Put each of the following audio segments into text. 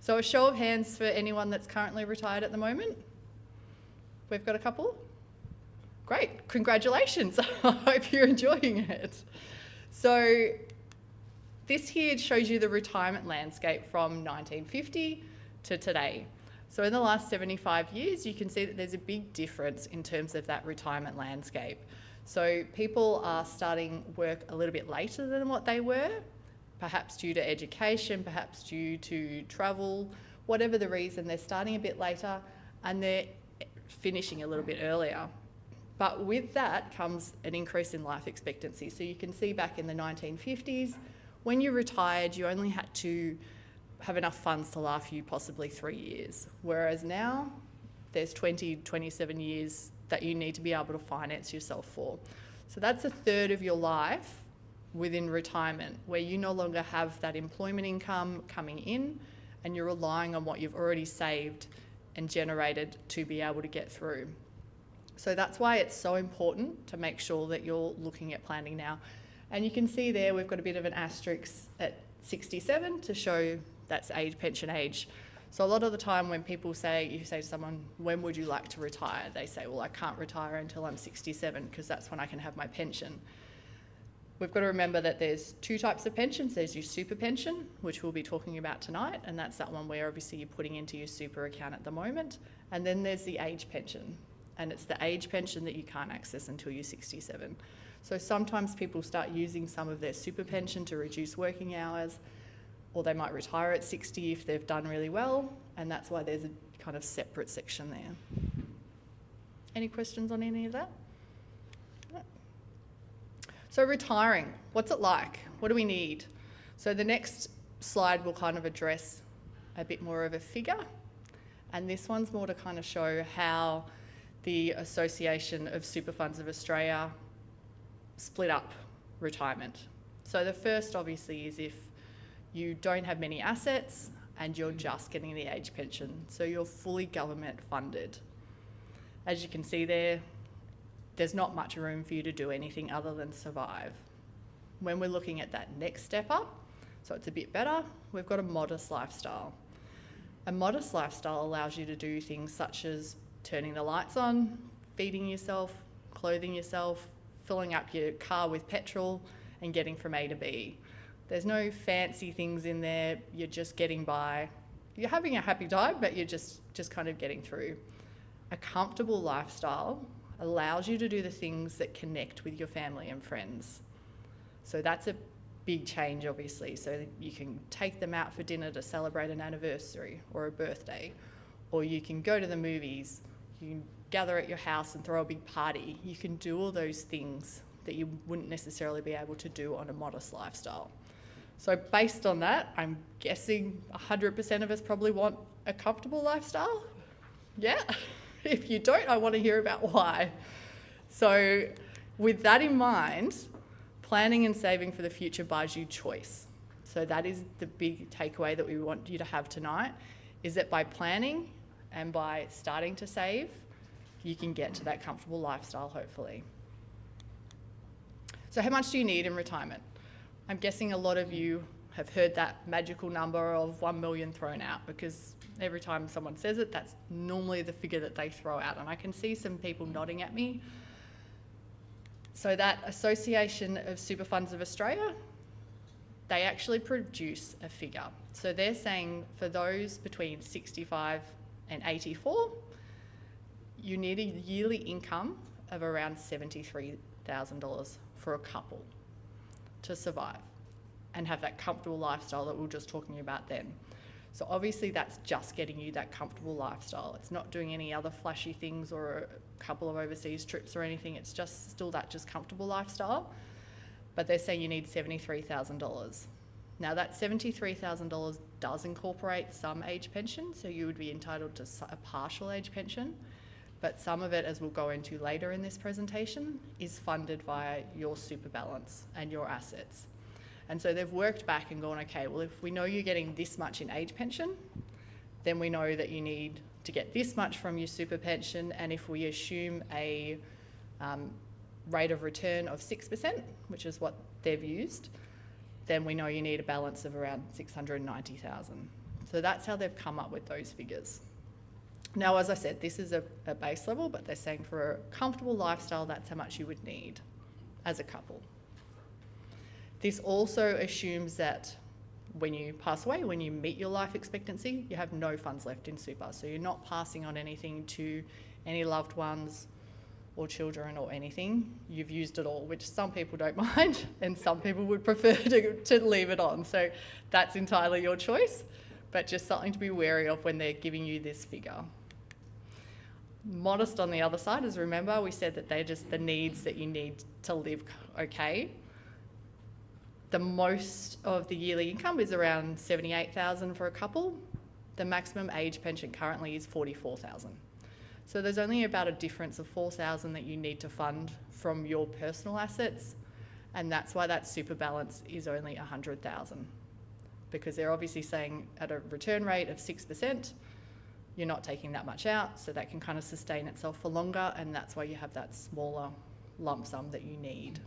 So a show of hands for anyone that's currently retired at the moment. We've got a couple. Great, congratulations. I hope you're enjoying it. So this here shows you the retirement landscape from 1950 to today. So in the last 75 years, you can see that there's a big difference in terms of that retirement landscape. So people are starting work a little bit later than what they were, perhaps due to education, perhaps due to travel, whatever the reason, they're starting a bit later and they're finishing a little bit earlier. But with that comes an increase in life expectancy. So you can see back in the 1950s, when you retired, you only had to have enough funds to last you possibly 3 years. Whereas now, there's 20, 27 years that you need to be able to finance yourself for. So that's a third of your life within retirement, where you no longer have that employment income coming in and you're relying on what you've already saved and generated to be able to get through. So that's why it's so important to make sure that you're looking at planning now. And you can see there we've got a bit of an asterisk at 67 to show that's pension age. So a lot of the time when you say to someone, when would you like to retire? They say, well, I can't retire until I'm 67 because that's when I can have my pension. We've got to remember that there's two types of pensions. There's your super pension, which we'll be talking about tonight, and that's that one where obviously you're putting into your super account at the moment. And then there's the age pension, and it's the age pension that you can't access until you're 67. So sometimes people start using some of their super pension to reduce working hours, or they might retire at 60 if they've done really well, and that's why there's a kind of separate section there. Any questions on any of that? No. So retiring, what's it like? What do we need? So the next slide will kind of address a bit more of a figure, and this one's more to kind of show how the Association of Super Funds of Australia split up retirement. So the first obviously is if you don't have many assets and you're just getting the age pension. So you're fully government funded. As you can see there, there's not much room for you to do anything other than survive. When we're looking at that next step up, so it's a bit better, we've got a modest lifestyle. A modest lifestyle allows you to do things such as turning the lights on, feeding yourself, clothing yourself, filling up your car with petrol and getting from A to B. There's no fancy things in there, you're just getting by. You're having a happy time, but you're just kind of getting through. A comfortable lifestyle allows you to do the things that connect with your family and friends. So that's a big change, obviously. So you can take them out for dinner to celebrate an anniversary or a birthday, or you can go to the movies, you can gather at your house and throw a big party. You can do all those things that you wouldn't necessarily be able to do on a modest lifestyle. So based on that, I'm guessing 100% of us probably want a comfortable lifestyle. Yeah, if you don't, I want to hear about why. So with that in mind, planning and saving for the future buys you choice. So that is the big takeaway that we want you to have tonight, is that by planning and by starting to save, you can get to that comfortable lifestyle, hopefully. So how much do you need in retirement? I'm guessing a lot of you have heard that magical number of 1 million thrown out, because every time someone says it, that's normally the figure that they throw out. And I can see some people nodding at me. So that Association of Super Funds of Australia, they actually produce a figure. So they're saying for those between 65 and 84, you need a yearly income of around $73,000 for a couple to survive and have that comfortable lifestyle that we were just talking about then. So obviously that's just getting you that comfortable lifestyle. It's not doing any other flashy things or a couple of overseas trips or anything. It's just still that just comfortable lifestyle. But they're saying you need $73,000. Now that $73,000 does incorporate some age pension, so you would be entitled to a partial age pension, but some of it, as we'll go into later in this presentation, is funded via your super balance and your assets. And so they've worked back and gone, okay, well, if we know you're getting this much in age pension, then we know that you need to get this much from your super pension. And if we assume a rate of return of 6%, which is what they've used, then we know you need a balance of around $690,000. So So that's how they've come up with those figures. Now, as I said, this is a base level, but they're saying for a comfortable lifestyle, that's how much you would need as a couple. This also assumes that when you pass away, when you meet your life expectancy, you have no funds left in super. So you're not passing on anything to any loved ones or children or anything. You've used it all, which some people don't mind, and some people would prefer to leave it on. So that's entirely your choice, but just something to be wary of when they're giving you this figure. Modest on the other side is, remember, we said that they're just the needs that you need to live okay. The most of the yearly income is around $78,000 for a couple. The maximum age pension currently is $44,000. So there's only about a difference of $4,000 that you need to fund from your personal assets, and that's why that super balance is only $100,000, because they're obviously saying at a return rate of 6%, you're not taking that much out, so that can kind of sustain itself for longer, and that's why you have that smaller lump sum that you need.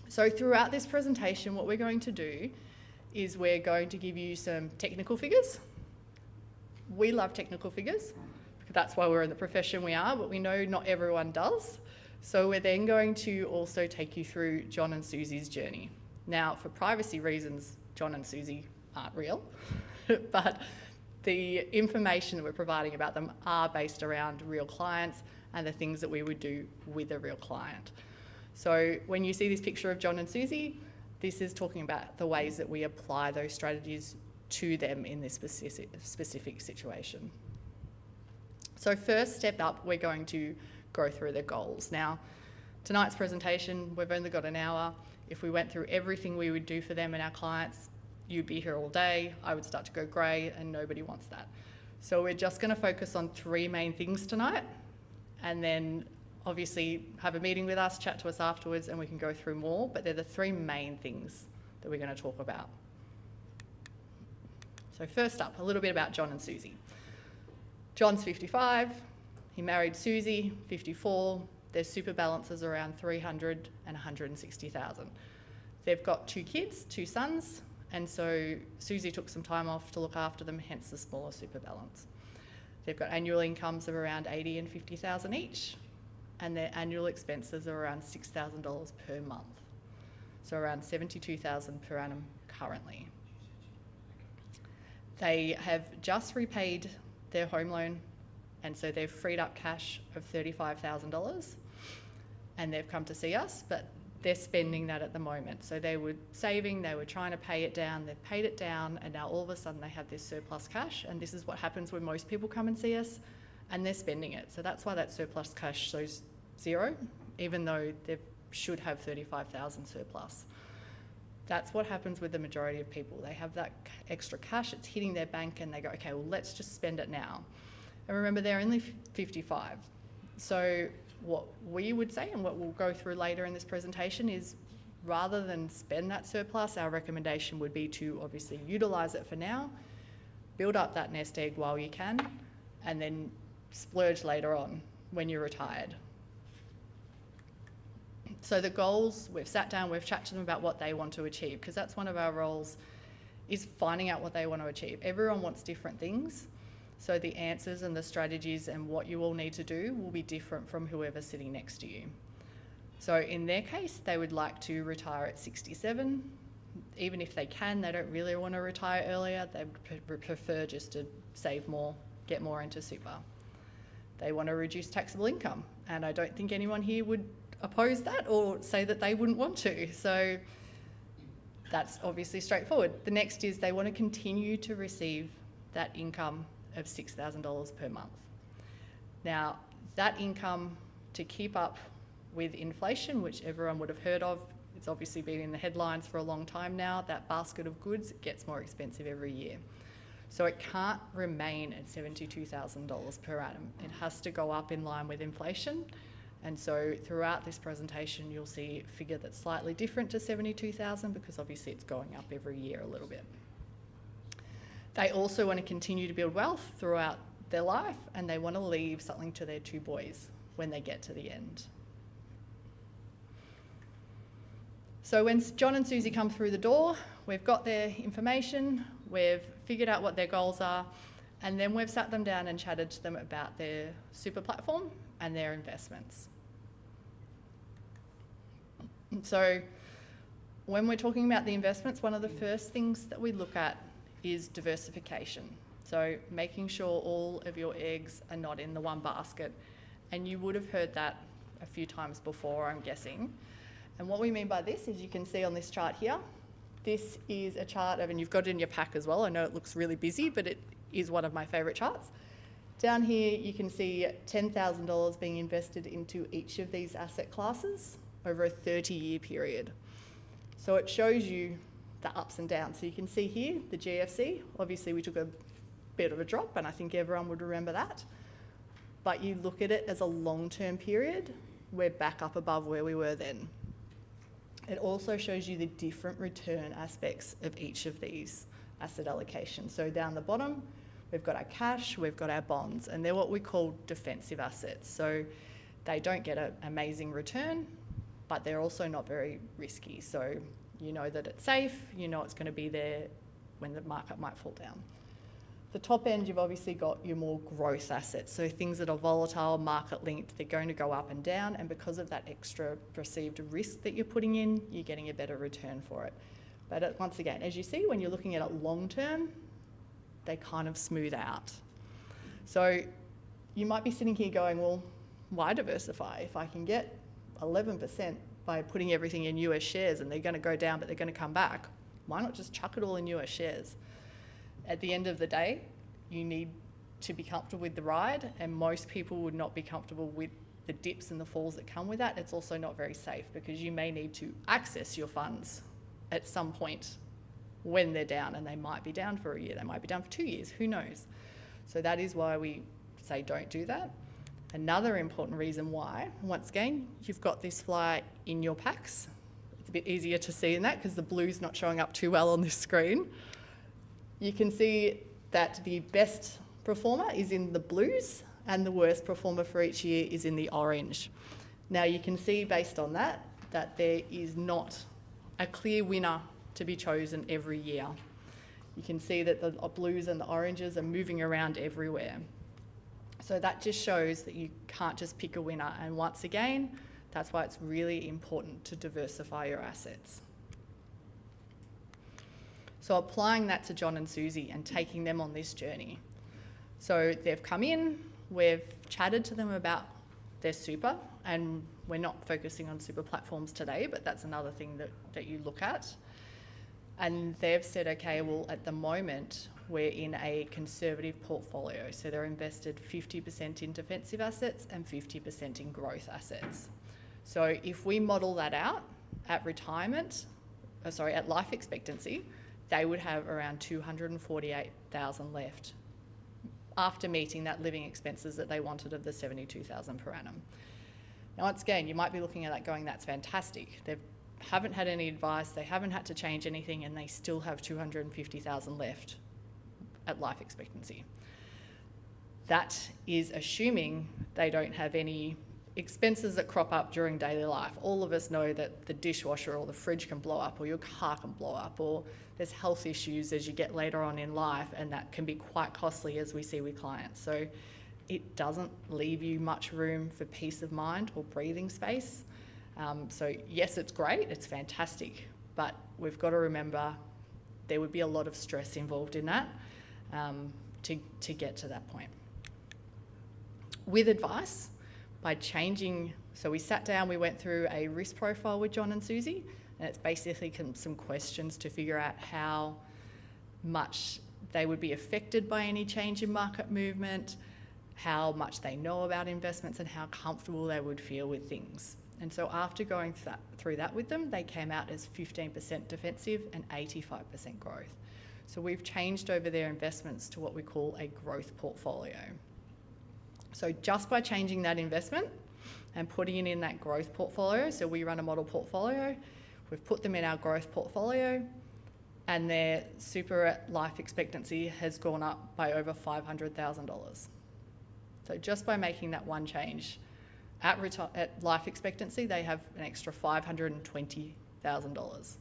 So throughout this presentation, what we're going to do is we're going to give you some technical figures. We love technical figures, because that's why we're in the profession we are, but we know not everyone does. So we're then going to also take you through John and Susie's journey. Now, for privacy reasons, John and Susie aren't real, but the information that we're providing about them are based around real clients and the things that we would do with a real client. So when you see this picture of John and Susie, this is talking about the ways that we apply those strategies to them in this specific situation. So first step up, we're going to go through the goals. Now, tonight's presentation, we've only got an hour. If we went through everything we would do for them and our clients, you'd be here all day, I would start to go grey, and nobody wants that. So we're just going to focus on 3 main things tonight, and then obviously have a meeting with us, chat to us afterwards, and we can go through more, but they're the 3 main things that we're going to talk about. So first up, a little bit about John and Susie. John's 55, he married Susie, 54. Their super balances around $300,000 and $160,000. They've got 2 kids, 2 sons, and so Susie took some time off to look after them, hence the smaller super balance. They've got annual incomes of around $80,000 and $50,000 each, and their annual expenses are around $6,000 per month. So around $72,000 per annum currently. They have just repaid their home loan, and so they've freed up cash of $35,000, and they've come to see us, but they're spending that at the moment. So they were saving, they were trying to pay it down, they've paid it down, and now all of a sudden they have this surplus cash, and this is what happens when most people come and see us, and they're spending it. So that's why that surplus cash shows 0, even though they should have $35,000 surplus. That's what happens with the majority of people. They have that extra cash, it's hitting their bank, and they go, okay, well, let's just spend it now. And remember, they're only 55. So what we would say, and what we'll go through later in this presentation, is rather than spend that surplus, our recommendation would be to obviously utilise it for now, build up that nest egg while you can, and then splurge later on when you're retired. So the goals, we've sat down, we've chatted to them about what they want to achieve, because that's one of our roles, is finding out what they want to achieve. Everyone wants different things, so the answers and the strategies and what you all need to do will be different from whoever's sitting next to you. So in their case, they would like to retire at 67. Even if they can, they don't really want to retire earlier. They would prefer just to save more, get more into super. They want to reduce taxable income, and I don't think anyone here would oppose that or say that they wouldn't want to. So that's obviously straightforward. The next is they want to continue to receive that income of $6,000 per month. Now, that income, to keep up with inflation, which everyone would have heard of, it's obviously been in the headlines for a long time now, that basket of goods gets more expensive every year. So it can't remain at $72,000 per annum. It has to go up in line with inflation. And so throughout this presentation, you'll see a figure that's slightly different to $72,000, because obviously it's going up every year a little bit. They also want to continue to build wealth throughout their life, and they want to leave something to their 2 boys when they get to the end. So when John and Susie come through the door, we've got their information, we've figured out what their goals are, and then we've sat them down and chatted to them about their super platform and their investments. So when we're talking about the investments, one of the first things that we look at is diversification. So making sure all of your eggs are not in the one basket. And you would have heard that a few times before, I'm guessing. And what we mean by this is you can see on this chart here, this is a chart of, and you've got it in your pack as well. I know it looks really busy, but it is one of my favourite charts. Down here, you can see $10,000 being invested into each of these asset classes over a 30-year period. So it shows you the ups and downs. So you can see here, the GFC, obviously we took a bit of a drop, and I think everyone would remember that. But you look at it as a long-term period, we're back up above where we were then. It also shows you the different return aspects of each of these asset allocations. So down the bottom, we've got our cash, we've got our bonds, and they're what we call defensive assets. So they don't get an amazing return, but they're also not very risky. So you know that it's safe, you know it's going to be there when the market might fall down. The top end, you've obviously got your more growth assets. So things that are volatile, market linked, they're going to go up and down. And because of that extra perceived risk that you're putting in, you're getting a better return for it. But once again, as you see, when you're looking at it long term, they kind of smooth out. So you might be sitting here going, well, why diversify? If I can get 11% by putting everything in US shares and they're going to go down, but they're going to come back, why not just chuck it all in US shares? At the end of the day, you need to be comfortable with the ride, and most people would not be comfortable with the dips and the falls that come with that. It's also not very safe because you may need to access your funds at some point when they're down, and they might be down for a year, they might be down for 2 years, who knows? So that is why we say don't do that. Another important reason why, once again, you've got this flyer in your packs. It's a bit easier to see in that because the blue's not showing up too well on this screen. You can see that the best performer is in the blues and the worst performer for each year is in the orange. Now you can see based on that, that there is not a clear winner to be chosen every year. You can see that the blues and the oranges are moving around everywhere. So that just shows that you can't just pick a winner. And once again, that's why it's really important to diversify your assets. So applying that to John and Susie and taking them on this journey. So they've come in, we've chatted to them about their super, and we're not focusing on super platforms today, but that's another thing that you look at. And they've said, okay, well, at the moment, we're in a conservative portfolio. So they're invested 50% in defensive assets and 50% in growth assets. So if we model that out at at life expectancy, they would have around $248,000 left after meeting that living expenses that they wanted of the $72,000 per annum. Now, once again, you might be looking at that going, that's fantastic. They haven't had any advice, they haven't had to change anything, and they still have $250,000 left at life expectancy. That is assuming they don't have any expenses that crop up during daily life. All of us know that the dishwasher or the fridge can blow up, or your car can blow up, or there's health issues as you get later on in life, and that can be quite costly, as we see with clients. So it doesn't leave you much room for peace of mind or breathing space. So yes, it's great, it's fantastic, but we've got to remember there would be a lot of stress involved in that to get to that point. With advice, by changing, so we sat down, we went through a risk profile with John and Susie, and it's basically some questions to figure out how much they would be affected by any change in market movement, how much they know about investments, and how comfortable they would feel with things. And so after going through that with them, they came out as 15% defensive and 85% growth. So we've changed over their investments to what we call a growth portfolio. So just by changing that investment and putting it in that growth portfolio, so we run a model portfolio, we've put them in our growth portfolio, and their super life expectancy has gone up by over $500,000. So just by making that one change, at life expectancy, they have an extra $520,000.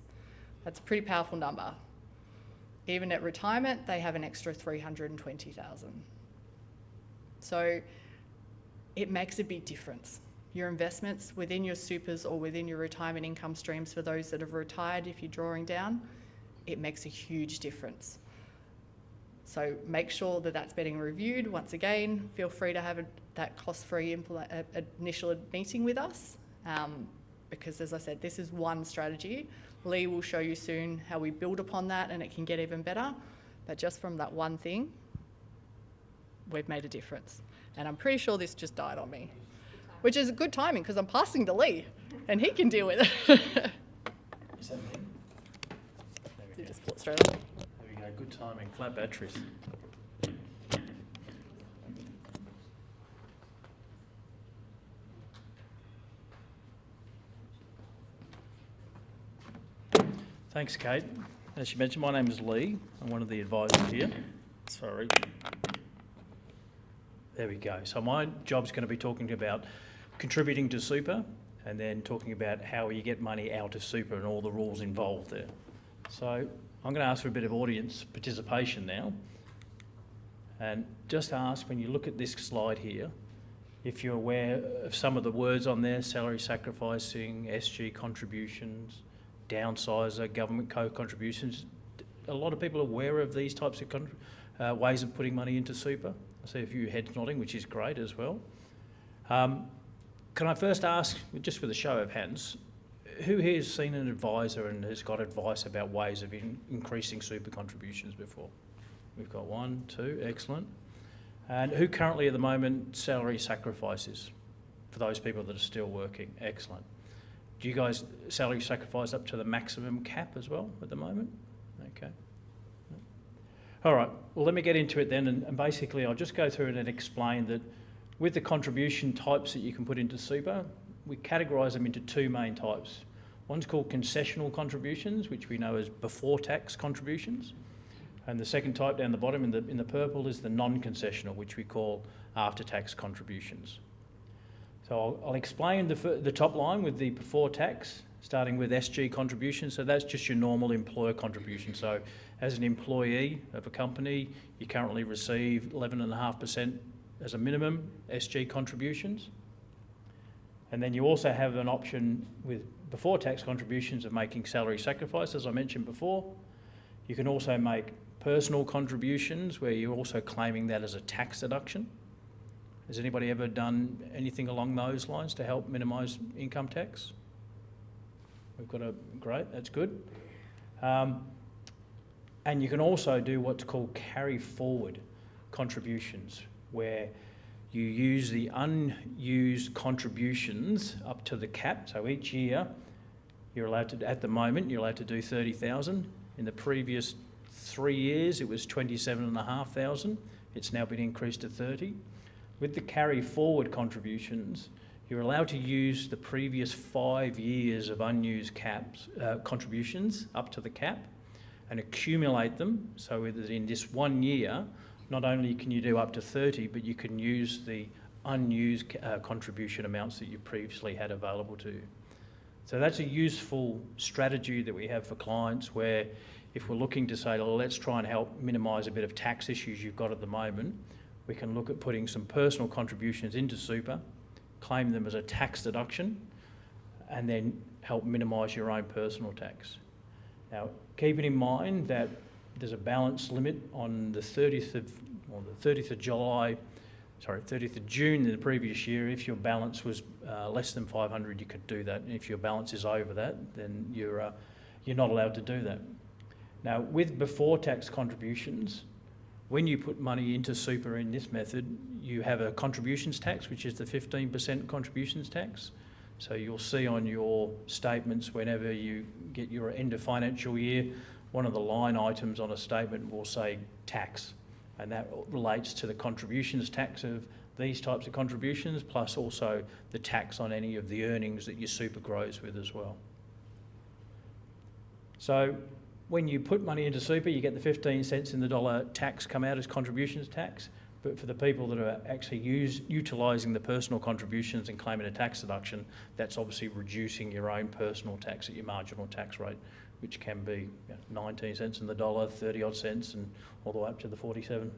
That's a pretty powerful number. Even at retirement, they have an extra 320,000. So it makes a big difference. Your investments within your supers or within your retirement income streams for those that have retired, if you're drawing down, it makes a huge difference. So make sure that that's being reviewed. Once again, feel free to have that cost-free initial meeting with us, because as I said, this is one strategy. Lee will show you soon how we build upon that and it can get even better. But just from that one thing, we've made a difference. And I'm pretty sure this just died on me, which is good timing because I'm passing to Lee and he can deal with it. Is that me? So just pull it straight on. There we go, good timing, flat batteries. Thanks, Kate. As you mentioned, my name is Lee. I'm one of the advisors here. Sorry. There we go. So my job's going to be talking about contributing to super and then talking about how you get money out of super and all the rules involved there. So I'm going to ask for a bit of audience participation now. And just ask, when you look at this slide here, if you're aware of some of the words on there: salary sacrificing, SG contributions, downsizer, government co-contributions. A lot of people are aware of these types of ways of putting money into super. I see a few heads nodding, which is great as well. Can I first ask, just with a show of hands, who here has seen an advisor and has got advice about ways of increasing super contributions before? We've got 1, 2, excellent. And who currently at the moment salary sacrifices for those people that are still working? Excellent. Do you guys salary sacrifice up to the maximum cap as well at the moment? Okay. All right, well, let me get into it then, and basically I'll just go through it and explain that with the contribution types that you can put into super, we categorise them into 2 main types. One's called concessional contributions, which we know as before tax contributions, and the second type down the bottom in the purple is the non-concessional, which we call after tax contributions. So I'll explain the top line with the before tax, starting with SG contributions. So that's just your normal employer contribution. So as an employee of a company, you currently receive 11.5% as a minimum SG contributions. And then you also have an option with before tax contributions of making salary sacrifice, as I mentioned before. You can also make personal contributions where you're also claiming that as a tax deduction. Has anybody ever done anything along those lines to help minimise income tax? We've got great, that's good. And you can also do what's called carry forward contributions, where you use the unused contributions up to the cap. So each year, you're allowed to, at the moment, you're allowed to do 30,000. In the previous 3 years, it was 27,500. It's now been increased to 30. With the carry forward contributions, you're allowed to use the previous 5 years of unused contributions up to the cap and accumulate them. So in this 1 year, not only can you do up to 30, but you can use the unused contribution amounts that you previously had available to you. So that's a useful strategy that we have for clients, where if we're looking to say, well, let's try and help minimise a bit of tax issues you've got at the moment, we can look at putting some personal contributions into super, claim them as a tax deduction, and then help minimise your own personal tax. Now, keeping in mind that there's a balance limit on the 30th of June in the previous year. If your balance was less than 500, you could do that. And if your balance is over that, then you're not allowed to do that. Now, with before tax contributions, when you put money into super in this method, you have a contributions tax, which is the 15% contributions tax. So you'll see on your statements whenever you get your end of financial year, one of the line items on a statement will say tax, and that relates to the contributions tax of these types of contributions, plus also the tax on any of the earnings that your super grows with as well. So when you put money into super, you get the 15 cents in the dollar tax come out as contributions tax. But for the people that are actually utilising the personal contributions and claiming a tax deduction, that's obviously reducing your own personal tax at your marginal tax rate, which can be 19 cents in the dollar, 30 odd cents, and all the way up to the 47.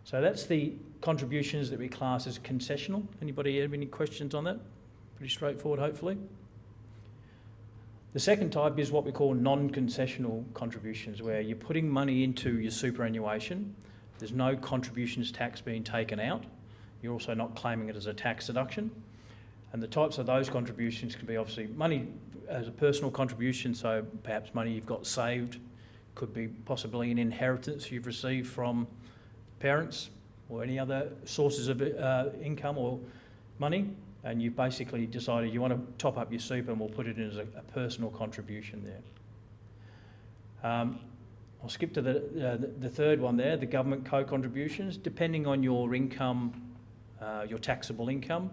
So that's the contributions that we class as concessional. Anybody have any questions on that? Pretty straightforward, hopefully. The second type is what we call non-concessional contributions, where you're putting money into your superannuation. There's no contributions tax being taken out. You're also not claiming it as a tax deduction. And the types of those contributions can be obviously money as a personal contribution, so perhaps money you've got saved, could be possibly an inheritance you've received from parents or any other sources of income or money, and you've basically decided you want to top up your super and we'll put it in as a personal contribution there. I'll skip to the third one there, the government co-contributions. Depending on your income, your taxable income,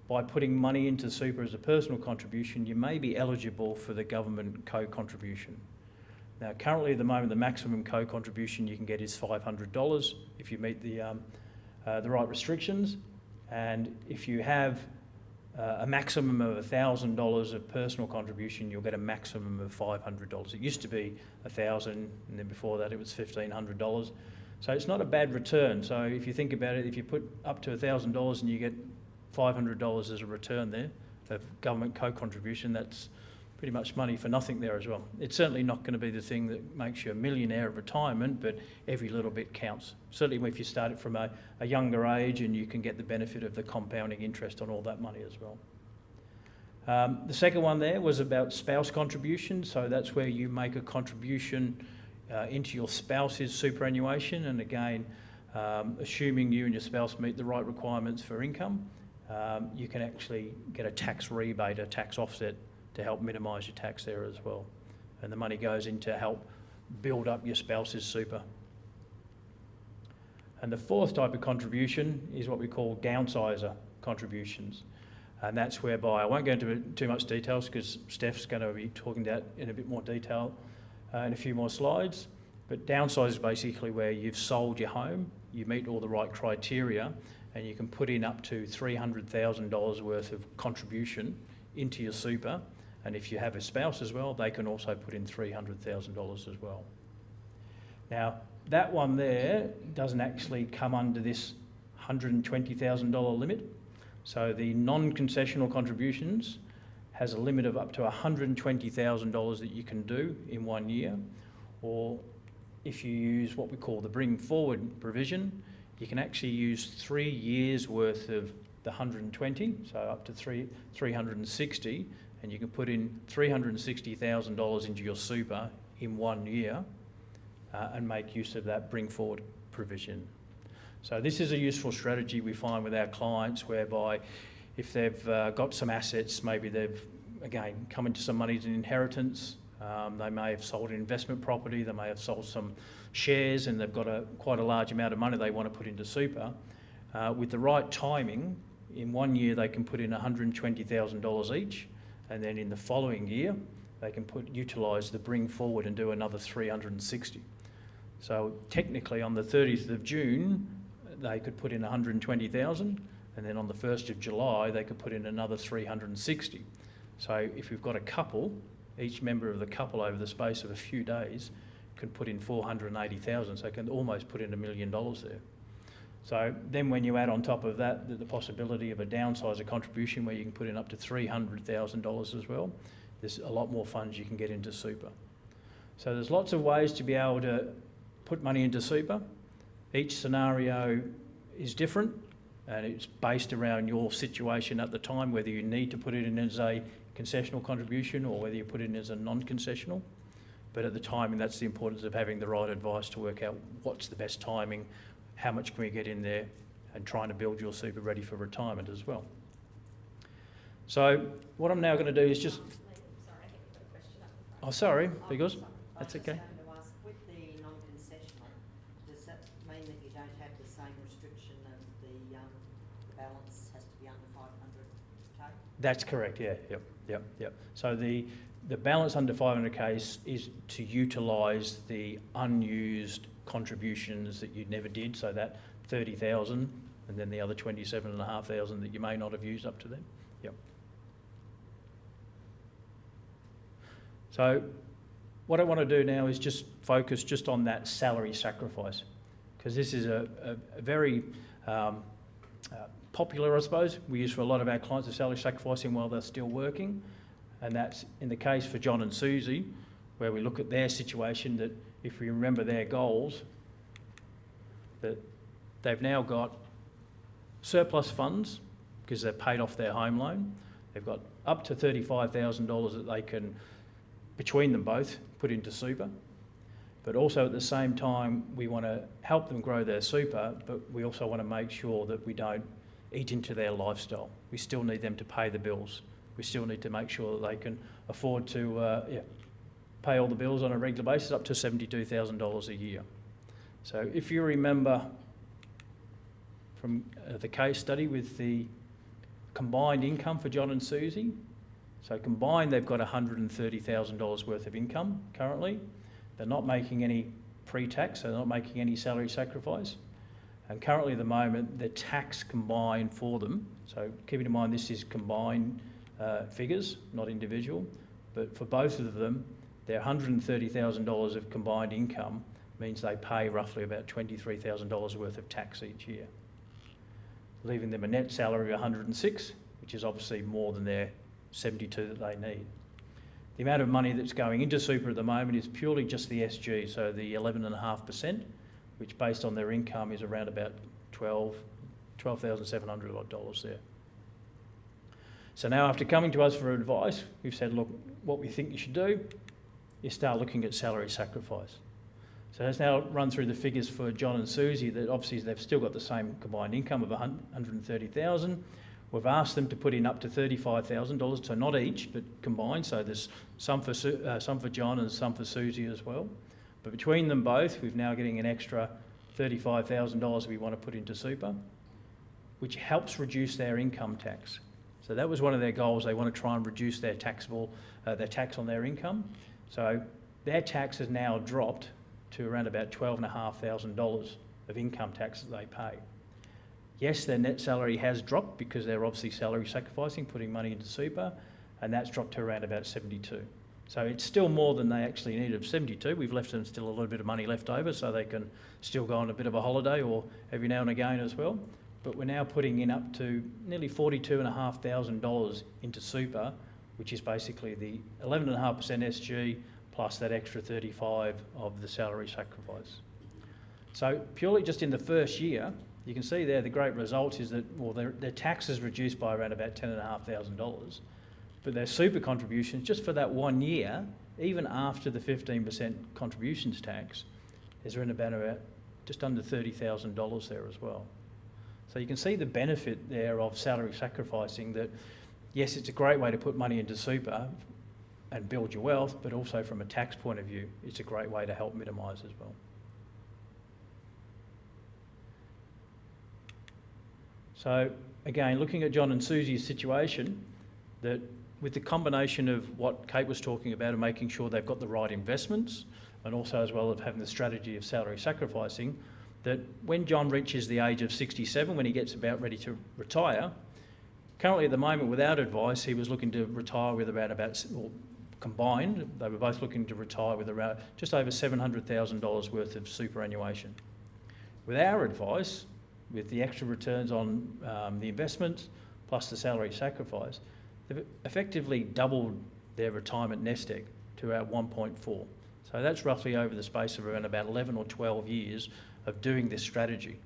by putting money into super as a personal contribution, you may be eligible for the government co-contribution. Now, currently at the moment, the maximum co-contribution you can get is $500 if you meet the right restrictions, and if you have a maximum of $1,000 of personal contribution, you'll get a maximum of $500. It used to be $1,000, and then before that it was $1,500. So it's not a bad return. So if you think about it, if you put up to $1,000 and you get $500 as a return there of government co-contribution, that's pretty much money for nothing there as well. It's certainly not going to be the thing that makes you a millionaire at retirement, but every little bit counts. Certainly if you start it from a younger age, and you can get the benefit of the compounding interest on all that money as well. The second one there was about spouse contribution. So that's where you make a contribution into your spouse's superannuation, and again, assuming you and your spouse meet the right requirements for income, you can actually get a tax rebate, a tax offset, to help minimise your tax there as well. And the money goes in to help build up your spouse's super. And the fourth type of contribution is what we call downsizer contributions. And that's whereby, I won't go into too much details because Steph's going to be talking that in a bit more detail in a few more slides. But downsize is basically where you've sold your home, you meet all the right criteria, and you can put in up to $300,000 worth of contribution into your super. And if you have a spouse as well, they can also put in $300,000 as well. Now, that one there doesn't actually come under this $120,000 limit. So the non-concessional contributions has a limit of up to $120,000 that you can do in 1 year. Or if you use what we call the bring forward provision, you can actually use 3 years worth of the 120, so up to 360, and you can put in $360,000 into your super in 1 year and make use of that bring forward provision. So this is a useful strategy we find with our clients, whereby if they've got some assets, maybe they've, again, come into some money as an inheritance, they may have sold an investment property, they may have sold some shares, and they've got quite a large amount of money they want to put into super. With the right timing, in 1 year they can put in $120,000 each, and then in the following year they can utilise the bring forward and do another 360. So technically on the 30th of June they could put in 120,000, and then on the 1st of July they could put in another 360. So if we've got a couple, each member of the couple over the space of a few days can put in 480,000, so they can almost put in $1 million there. So then when you add on top of that the possibility of a downsizer contribution where you can put in up to $300,000 as well, there's a lot more funds you can get into super. So there's lots of ways to be able to put money into super. Each scenario is different, and it's based around your situation at the time, whether you need to put it in as a concessional contribution or whether you put it in as a non-concessional. But at the time, and that's the importance of having the right advice to work out what's the best timing, how much can we get in there, and trying to build your super ready for retirement as well. So what I'm now going to do is just... Sorry, I think we've got a question up the front. Oh, sorry, because that's okay. I was just going to ask, with the non-concessional, does that mean that you don't have the same restriction of the balance has to be under 500K? That's correct, yeah, yep. So the balance under 500K is to utilise the unused contributions that you never did, so that 30,000 and then the other 27,500 that you may not have used up to then. Yep. So what I want to do now is just focus just on that salary sacrifice, because this is a very popular, I suppose, we use for a lot of our clients, the salary sacrificing while they're still working. And that's in the case for John and Susie, where we look at their situation, that if we remember their goals, that they've now got surplus funds because they've paid off their home loan. They've got up to $35,000 that they can, between them both, put into super. But also at the same time, we want to help them grow their super, but we also want to make sure that we don't eat into their lifestyle. We still need them to pay the bills. We still need to make sure that they can afford to pay all the bills on a regular basis, up to $72,000 a year. So if you remember from the case study with the combined income for John and Susie, so combined they've got $130,000 worth of income currently. They're not making any pre-tax, so they're not making any salary sacrifice. And currently at the moment, the tax combined for them, so keeping in mind this is combined figures, not individual, but for both of them, their $130,000 of combined income means they pay roughly about $23,000 worth of tax each year, leaving them a net salary of $106,000, which is obviously more than their $72,000 that they need. The amount of money that's going into super at the moment is purely just the SG, so the 11.5%, which based on their income is around about $12,700 there. So now after coming to us for advice, we've said, look, what we think you should do is start looking at salary sacrifice. So let's now run through the figures for John and Susie, that obviously they've still got the same combined income of $130,000. We've asked them to put in up to $35,000, so not each, but combined. So there's some for John and some for Susie as well. But between them both, we're now getting an extra $35,000 we want to put into super, which helps reduce their income tax. So that was one of their goals. They want to try and reduce their tax on their income. So their tax has now dropped to around about $12,500 of income tax that they pay. Yes, their net salary has dropped because they're obviously salary sacrificing, putting money into super, and that's dropped to around about 72. So it's still more than they actually need of 72. We've left them still a little bit of money left over so they can still go on a bit of a holiday or every now and again as well. But we're now putting in up to nearly $42,500 into super, which is basically the 11.5% SG plus that extra 35 of the salary sacrifice. So purely just in the first year, you can see there the great result is that, well, their tax is reduced by around about $10,500, but their super contributions just for that 1 year, even after the 15% contributions tax, is around about just under $30,000 there as well. So you can see the benefit there of salary sacrificing, that yes, it's a great way to put money into super and build your wealth, but also from a tax point of view, it's a great way to help minimise as well. So again, looking at John and Susie's situation, that with the combination of what Kate was talking about and making sure they've got the right investments, and also as well as having the strategy of salary sacrificing, that when John reaches the age of 67, when he gets about ready to retire, currently at the moment without advice, he was looking to retire with combined, they were both looking to retire with around just over $700,000 worth of superannuation. With our advice, with the extra returns on the investments plus the salary sacrifice, they've effectively doubled their retirement nest egg to about 1.4. So that's roughly over the space of around about 11 or 12 years of doing this strategy.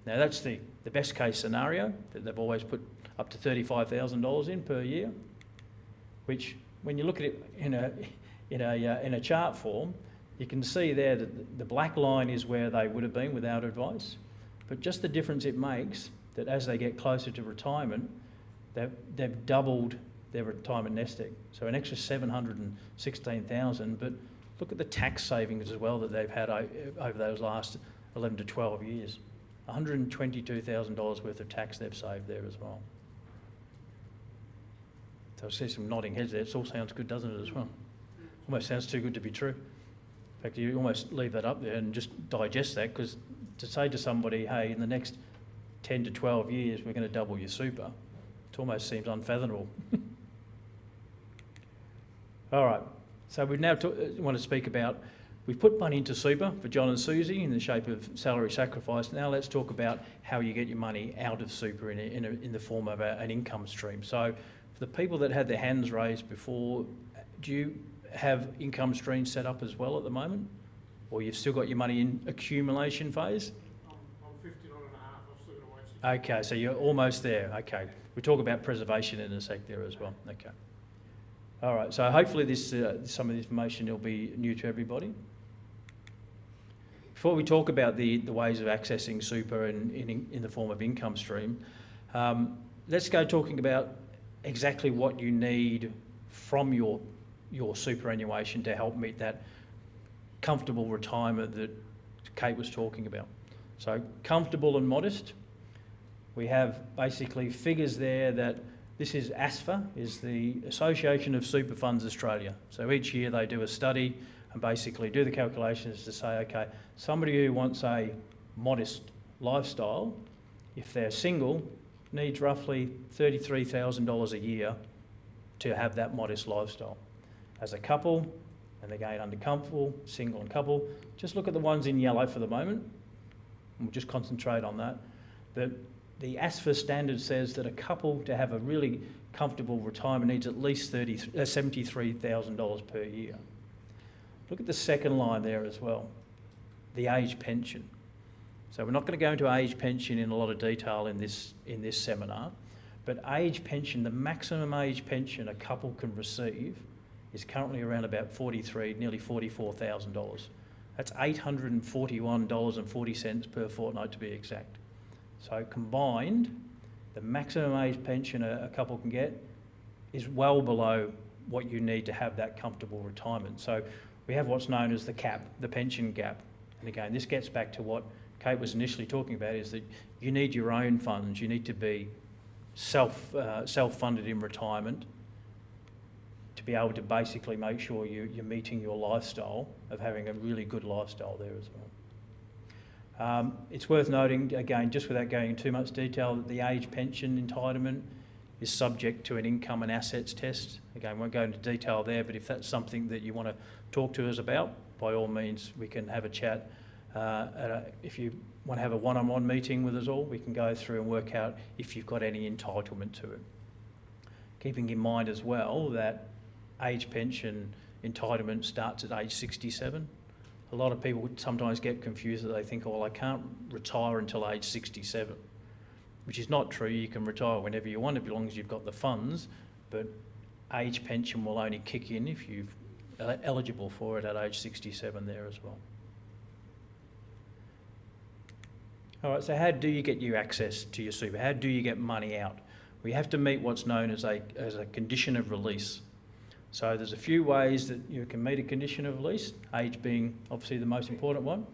Now that's the best case scenario, that they've always put up to $35,000 in per year, which when you look at it in a chart form, you can see there that the black line is where they would have been without advice, but just the difference it makes, that as they get closer to retirement, they've doubled their retirement nest egg. So an extra $716,000, but look at the tax savings as well that they've had over those last 11 to 12 years. $122,000 worth of tax they've saved there as well. So I see some nodding heads there. It all sounds good, doesn't it, as well? Almost sounds too good to be true. In fact, you almost leave that up there and just digest that, because to say to somebody, hey, in the next 10 to 12 years, we're going to double your super, it almost seems unfathomable. All right, So we now want to speak about, we've put money into super for John and Susie in the shape of salary sacrifice. Now let's talk about how you get your money out of super in the form of an income stream. So for the people that had their hands raised before, do you have income streams set up as well at the moment? Or you've still got your money in accumulation phase? I'm 59 and a half, I've still got to wait 6 Okay, so you're almost there. Okay. We'll talk about preservation in a sec there as well. Okay. All right, so hopefully this some of the information will be new to everybody. Before we talk about the ways of accessing super in the form of income stream, let's go talking about exactly what you need from your superannuation to help meet that comfortable retirement that Kate was talking about. So comfortable and modest. We have basically figures there that this is ASFA, is the Association of Super Funds Australia. So each year they do a study and basically do the calculations to say, okay, somebody who wants a modest lifestyle, if they're single, needs roughly $33,000 a year to have that modest lifestyle. As a couple, and again under comfortable, single and couple, just look at the ones in yellow for the moment, and we'll just concentrate on that. The ASFA standard says that a couple to have a really comfortable retirement needs at least $73,000 per year. Look at the second line there as well, the age pension. So we're not going to go into age pension in a lot of detail in this seminar, but age pension, the maximum age pension a couple can receive is currently around about nearly $44,000. That's $841.40 per fortnight to be exact. So combined, the maximum age pension a couple can get is well below what you need to have that comfortable retirement. So we have what's known as the cap, the pension gap. And again, this gets back to what Kate was initially talking about, is that you need your own funds. You need to be self-funded in retirement to be able to basically make sure you're meeting your lifestyle of having a really good lifestyle there as well. It's worth noting, again, just without going into too much detail, that the age pension entitlement is subject to an income and assets test. Again, we won't go into detail there, but if that's something that you want to talk to us about, by all means, we can have a chat. If you want to have a one-on-one meeting with us all, we can go through and work out if you've got any entitlement to it. Keeping in mind as well that age pension entitlement starts at age 67. A lot of people would sometimes get confused that they think, oh, well, I can't retire until age 67, which is not true. You can retire whenever you want, as long as you've got the funds, but age pension will only kick in if you're eligible for it at age 67 there as well. All right, so how do you get your access to your super? How do you get money out? We have to meet what's known as a condition of release. So there's a few ways that you can meet a condition of release, age being obviously the most important one.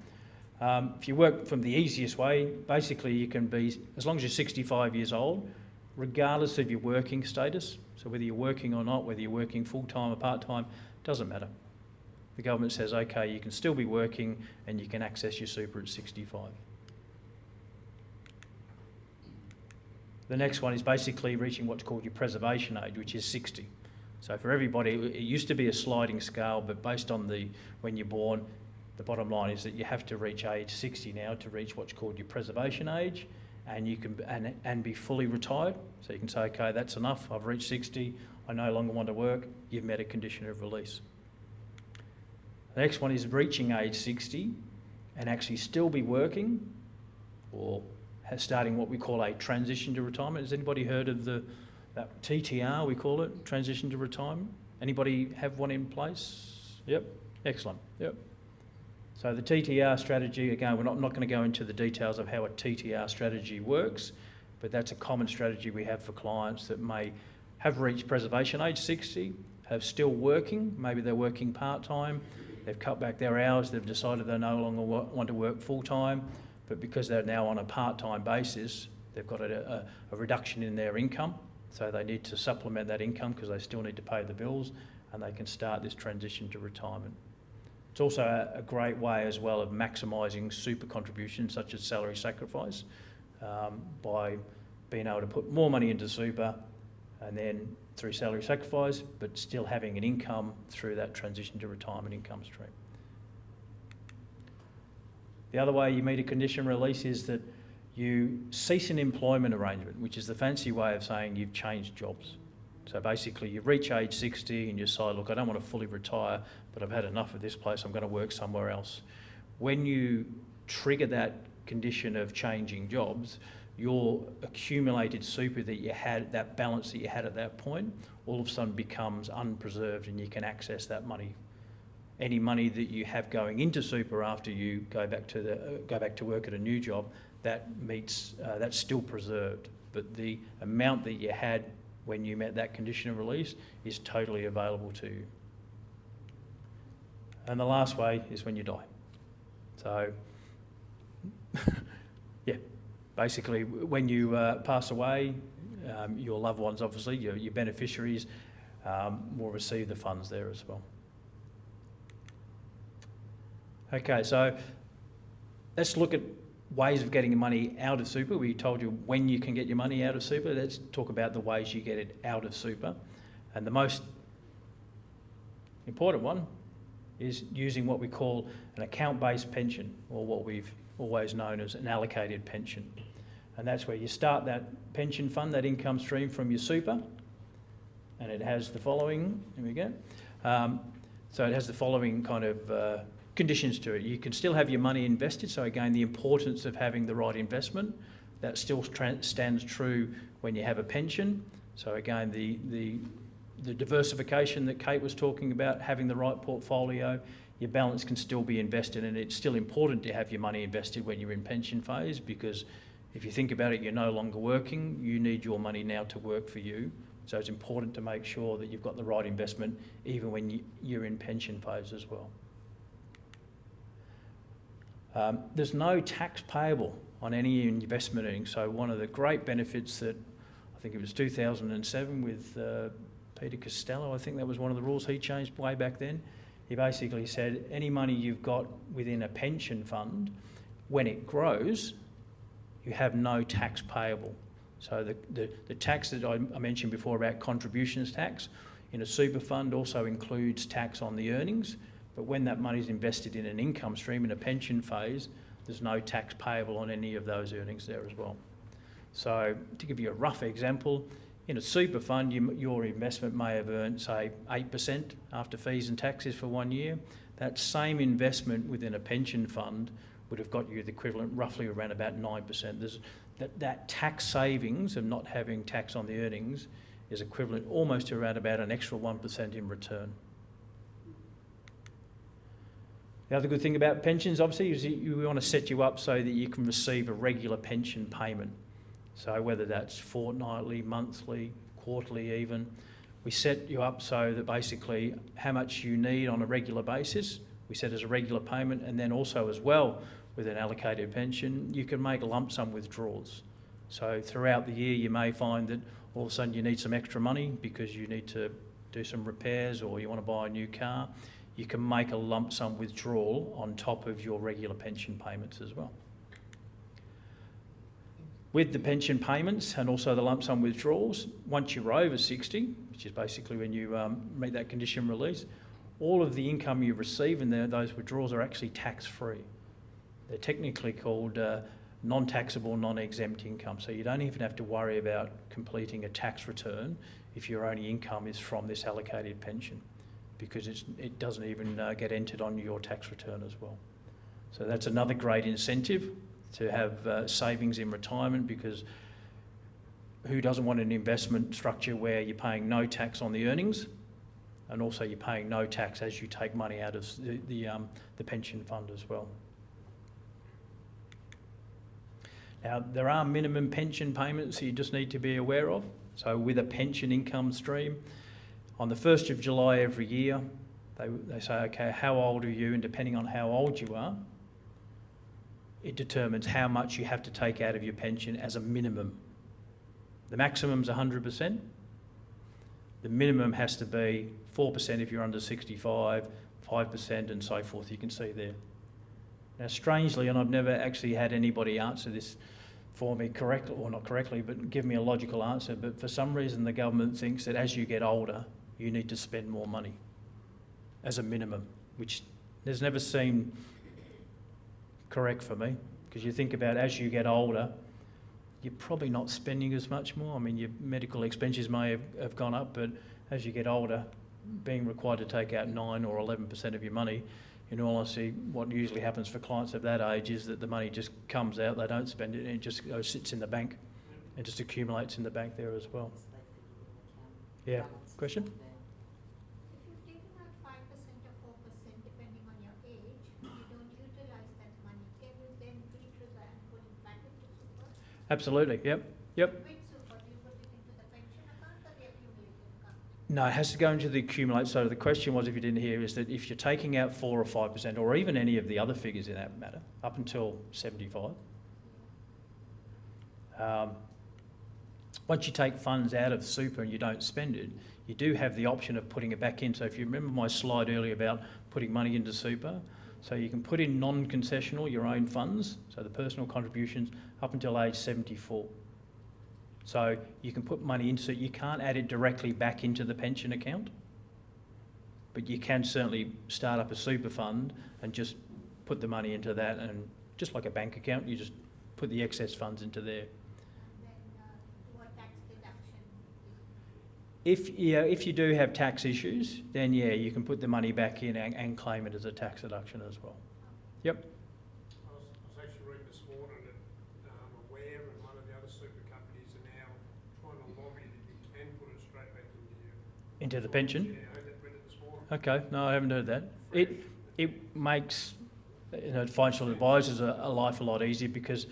If you work from the easiest way, basically you can be, as long as you're 65 years old, regardless of your working status, so whether you're working or not, whether you're working full-time or part-time, doesn't matter. The government says, okay, you can still be working and you can access your super at 65. The next one is basically reaching what's called your preservation age, which is 60. So for everybody, it used to be a sliding scale, but based on when you're born, the bottom line is that you have to reach age 60 now to reach what's called your preservation age, and you can and be fully retired. So you can say, okay, that's enough. I've reached 60. I no longer want to work. You've met a condition of release. The next one is reaching age 60 and actually still be working, or starting what we call a transition to retirement. Has anybody heard of that TTR, we call it, transition to retirement? Anybody have one in place? Yep, excellent, yep. So the TTR strategy, again, we're not going to go into the details of how a TTR strategy works, but that's a common strategy we have for clients that may have reached preservation age 60, have still working, maybe they're working part-time, they've cut back their hours, they've decided they no longer want to work full-time, but because they're now on a part-time basis, they've got a reduction in their income. So they need to supplement that income because they still need to pay the bills, and they can start this transition to retirement. It's also a great way as well of maximising super contributions such as salary sacrifice by being able to put more money into super and then through salary sacrifice, but still having an income through that transition to retirement income stream. The other way you meet a condition release is that you cease an employment arrangement, which is the fancy way of saying you've changed jobs. So basically you reach age 60 and you decide, look, I don't want to fully retire, but I've had enough of this place, I'm going to work somewhere else. When you trigger that condition of changing jobs, your accumulated super that you had, that balance that you had at that point, all of a sudden becomes unpreserved and you can access that money. Any money that you have going into super after you go back to work at a new job, that's still preserved. But the amount that you had when you met that condition of release is totally available to you. And the last way is when you die. So, yeah, basically when you pass away, your loved ones, obviously, your beneficiaries, will receive the funds there as well. Okay, so let's look at ways of getting money out of super. We told you when you can get your money out of super. Let's talk about the ways you get it out of super. And the most important one is using what we call an account-based pension, or what we've always known as an allocated pension. And that's where you start that pension fund, that income stream from your super, and it has the following, here we go. So it has the following kind of conditions to it. You can still have your money invested, so again, the importance of having the right investment, that still stands true when you have a pension. So again, the diversification that Kate was talking about, having the right portfolio, your balance can still be invested, and it's still important to have your money invested when you're in pension phase, because if you think about it, you're no longer working, you need your money now to work for you. So it's important to make sure that you've got the right investment even when you're in pension phase as well. There's no tax payable on any investment earnings. So one of the great benefits that, I think it was 2007 with Peter Costello, I think that was one of the rules he changed way back then. He basically said any money you've got within a pension fund, when it grows, you have no tax payable. So the tax that I mentioned before about contributions tax in a super fund also includes tax on the earnings. But when that money is invested in an income stream in a pension phase, there's no tax payable on any of those earnings there as well. So to give you a rough example, in a super fund, your investment may have earned, say, 8% after fees and taxes for 1 year. That same investment within a pension fund would have got you the equivalent roughly around about 9%. That tax savings of not having tax on the earnings is equivalent almost to around about an extra 1% in return. The other good thing about pensions, obviously, is we want to set you up so that you can receive a regular pension payment. So whether that's fortnightly, monthly, quarterly even, we set you up so that basically how much you need on a regular basis, we set as a regular payment, and then also as well with an allocated pension, you can make lump sum withdrawals. So throughout the year you may find that all of a sudden you need some extra money because you need to do some repairs or you want to buy a new car. You can make a lump sum withdrawal on top of your regular pension payments as well. With the pension payments and also the lump sum withdrawals, once you're over 60, which is basically when you meet that condition release, all of the income you receive in there, those withdrawals are actually tax-free. They're technically called non-taxable, non-exempt income. So you don't even have to worry about completing a tax return if your only income is from this allocated pension, because it doesn't even get entered on your tax return as well. So that's another great incentive to have savings in retirement, because who doesn't want an investment structure where you're paying no tax on the earnings and also you're paying no tax as you take money out of the pension fund as well. Now, there are minimum pension payments you just need to be aware of. So with a pension income stream, on the 1st of July every year, they say, okay, how old are you? And depending on how old you are, it determines how much you have to take out of your pension as a minimum. The maximum's 100%. The minimum has to be 4% if you're under 65, 5% and so forth, you can see there. Now, strangely, and I've never actually had anybody answer this for me correctly, or not correctly, but give me a logical answer. But for some reason, the government thinks that as you get older, you need to spend more money as a minimum, which has never seemed correct for me. Because you think about as you get older, you're probably not spending as much more. I mean, your medical expenses may have gone up, but as you get older, being required to take out 9 or 11% of your money, in all honesty, what usually happens for clients of that age is that the money just comes out, they don't spend it, and it just goes, sits in the bank and just accumulates in the bank there as well. Yeah, question? If you've taken out 5% or 4%, depending on your age, you don't utilize that money. Can you then retire and put it back into super? Absolutely, yep. Which super? Do you put it into the pension account or the accumulated account? No, it has to go into the accumulate. So the question was, if you didn't hear, is that if you're taking out 4 or 5%, or even any of the other figures in that matter, up until 75, once you take funds out of super and you don't spend it, you do have the option of putting it back in. So if you remember my slide earlier about putting money into super, so you can put in non-concessional, your own funds, so the personal contributions, up until age 74. So you can put money into, you can't add it directly back into the pension account, but you can certainly start up a super fund and just put the money into that, and just like a bank account, you just put the excess funds into there. And then what tax deduction If you do have tax issues, then yeah, you can put the money back in and claim it as a tax deduction as well. Yep. I was actually reading this morning that Aware and one of the other super companies are now trying to lobby that you can put it straight back into Into the pension? Yeah, I read it this morning. Okay, no, I haven't heard that. It makes financial advisors a life a lot easier, because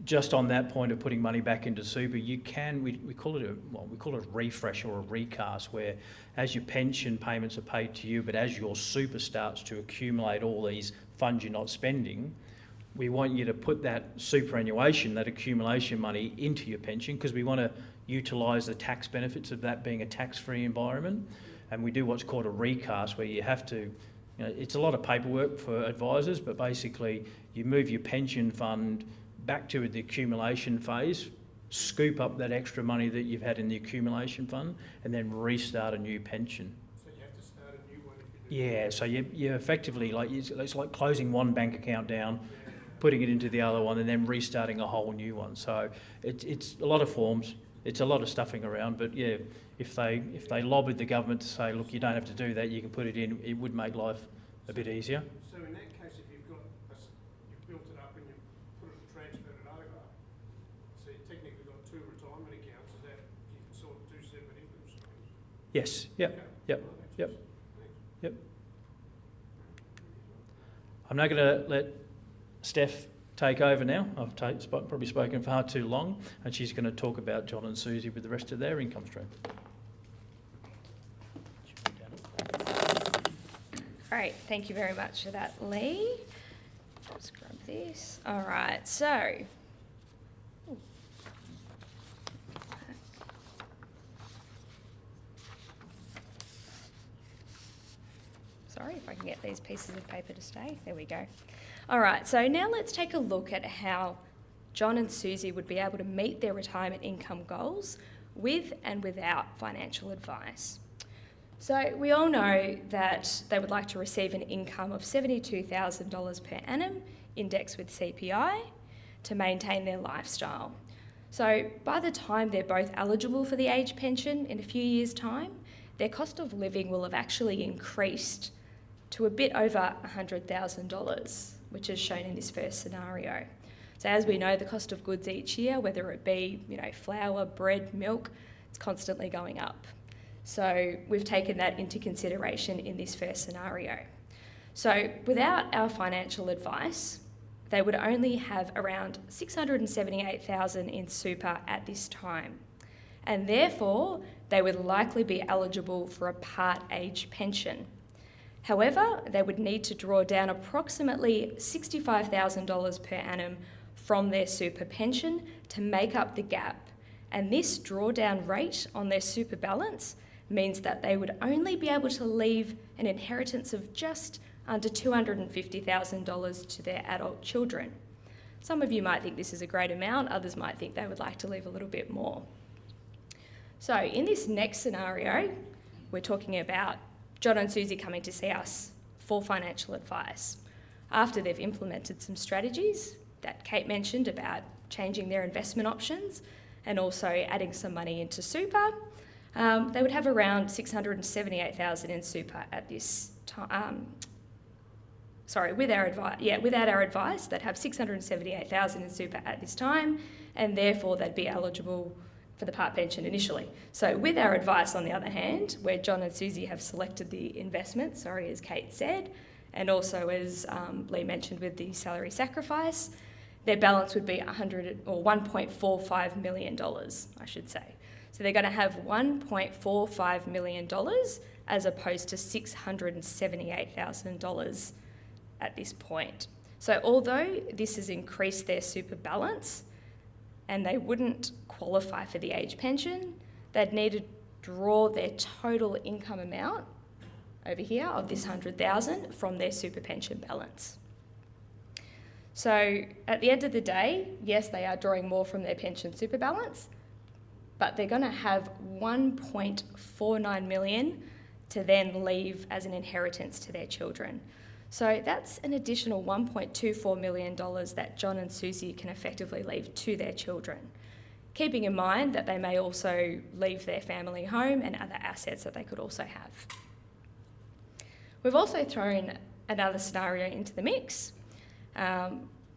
just on that point of putting money back into super, you can, we call it a refresh or a recast, where as your pension payments are paid to you, but as your super starts to accumulate all these funds you're not spending, we want you to put that superannuation, that accumulation money, into your pension, because we want to utilise the tax benefits of that being a tax-free environment. And we do what's called a recast, where you have to, it's a lot of paperwork for advisors, but basically you move your pension fund back to the accumulation phase, scoop up that extra money that you've had in the accumulation fund, and then restart a new pension. So you have to start a new one if you do. Yeah, so you effectively, it's like closing one bank account down, putting it into the other one, and then restarting a whole new one. So it's a lot of forms, it's a lot of stuffing around, but yeah, if they lobbied the government to say, look, you don't have to do that, you can put it in, it would make life a bit easier. So in that case, if you've got, you've built it up and you put it, transferred it over, so you technically got 2 retirement accounts, is that, you can sort of 2 separate income streams? Yes, yep, Okay. yep, Well, that makes yep. sense. Yep. I'm now going to let Steph take over now. I've probably spoken far too long, and she's going to talk about John and Susie with the rest of their income stream. Great, thank you very much for that, Lee. Just grab this. All right, so. Sorry if I can get these pieces of paper to stay. There we go. All right, so now let's take a look at how John and Susie would be able to meet their retirement income goals with and without financial advice. So we all know that they would like to receive an income of $72,000 per annum, indexed with CPI, to maintain their lifestyle. So by the time they're both eligible for the age pension in a few years' time, their cost of living will have actually increased to a bit over $100,000, which is shown in this first scenario. So as we know, the cost of goods each year, whether it be flour, bread, milk, it's constantly going up. So we've taken that into consideration in this first scenario. So without our financial advice, they would only have around $678,000 in super at this time. And therefore, they would likely be eligible for a part age pension. However, they would need to draw down approximately $65,000 per annum from their super pension to make up the gap. And this drawdown rate on their super balance means that they would only be able to leave an inheritance of just under $250,000 to their adult children. Some of you might think this is a great amount, others might think they would like to leave a little bit more. So in this next scenario, we're talking about John and Susie coming to see us for financial advice after they've implemented some strategies that Kate mentioned about changing their investment options and also adding some money into super. They would have around $678,000 in super at this time. Without our advice, they'd have $678,000 in super at this time, and therefore they'd be eligible for the part pension initially. So with our advice, on the other hand, where John and Susie have selected the investment, as Kate said, and also as Lee mentioned with the salary sacrifice, their balance would be $1.45 million, I should say. So they're going to have $1.45 million as opposed to $678,000 at this point. So although this has increased their super balance and they wouldn't qualify for the age pension, they'd need to draw their total income amount over here of this $100,000 from their super pension balance. So at the end of the day, yes, they are drawing more from their pension super balance, but they're going to have $1.49 million to then leave as an inheritance to their children. So that's an additional $1.24 million that John and Susie can effectively leave to their children, keeping in mind that they may also leave their family home and other assets that they could also have. We've also thrown another scenario into the mix,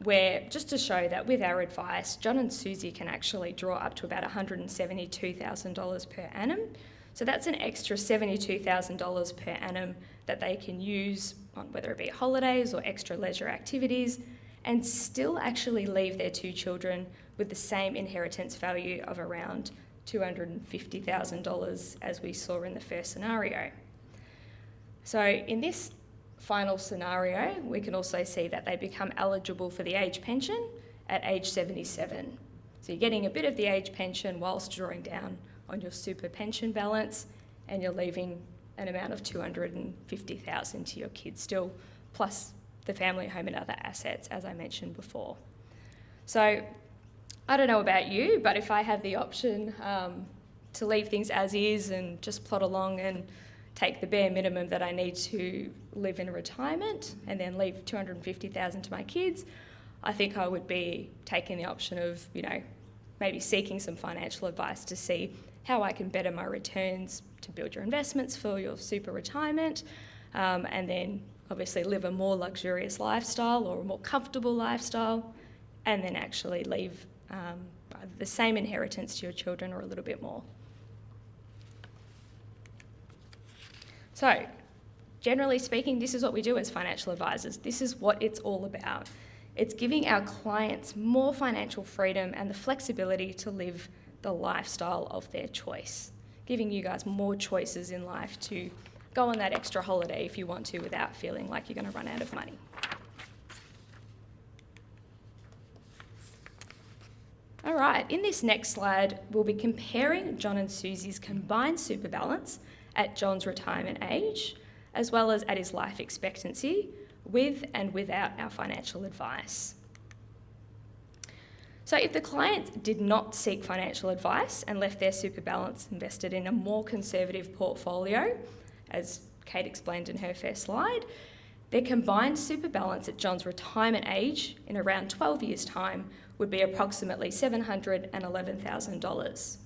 where just to show that with our advice, John and Susie can actually draw up to about $172,000 per annum. So that's an extra $72,000 per annum that they can use on whether it be holidays or extra leisure activities, and still actually leave their two children with the same inheritance value of around $250,000 as we saw in the first scenario. So in this final scenario, we can also see that they become eligible for the age pension at age 77. So you're getting a bit of the age pension whilst drawing down on your super pension balance, and you're leaving an amount of $250,000 to your kids still, plus the family home and other assets, as I mentioned before. So I don't know about you, but if I have the option to leave things as is and just plod along and take the bare minimum that I need to live in retirement and then leave $250,000 to my kids, I think I would be taking the option of, maybe seeking some financial advice to see how I can better my returns to build your investments for your super retirement, and then obviously live a more luxurious lifestyle or a more comfortable lifestyle, and then actually leave either the same inheritance to your children or a little bit more. So, generally speaking, this is what we do as financial advisors. This is what it's all about. It's giving our clients more financial freedom and the flexibility to live the lifestyle of their choice, giving you guys more choices in life to go on that extra holiday if you want to without feeling like you're going to run out of money. All right, in this next slide, we'll be comparing John and Susie's combined super balance at John's retirement age, as well as at his life expectancy, with and without our financial advice. So if the client did not seek financial advice and left their super balance invested in a more conservative portfolio, as Kate explained in her first slide, their combined super balance at John's retirement age in around 12 years' time would be approximately $711,000.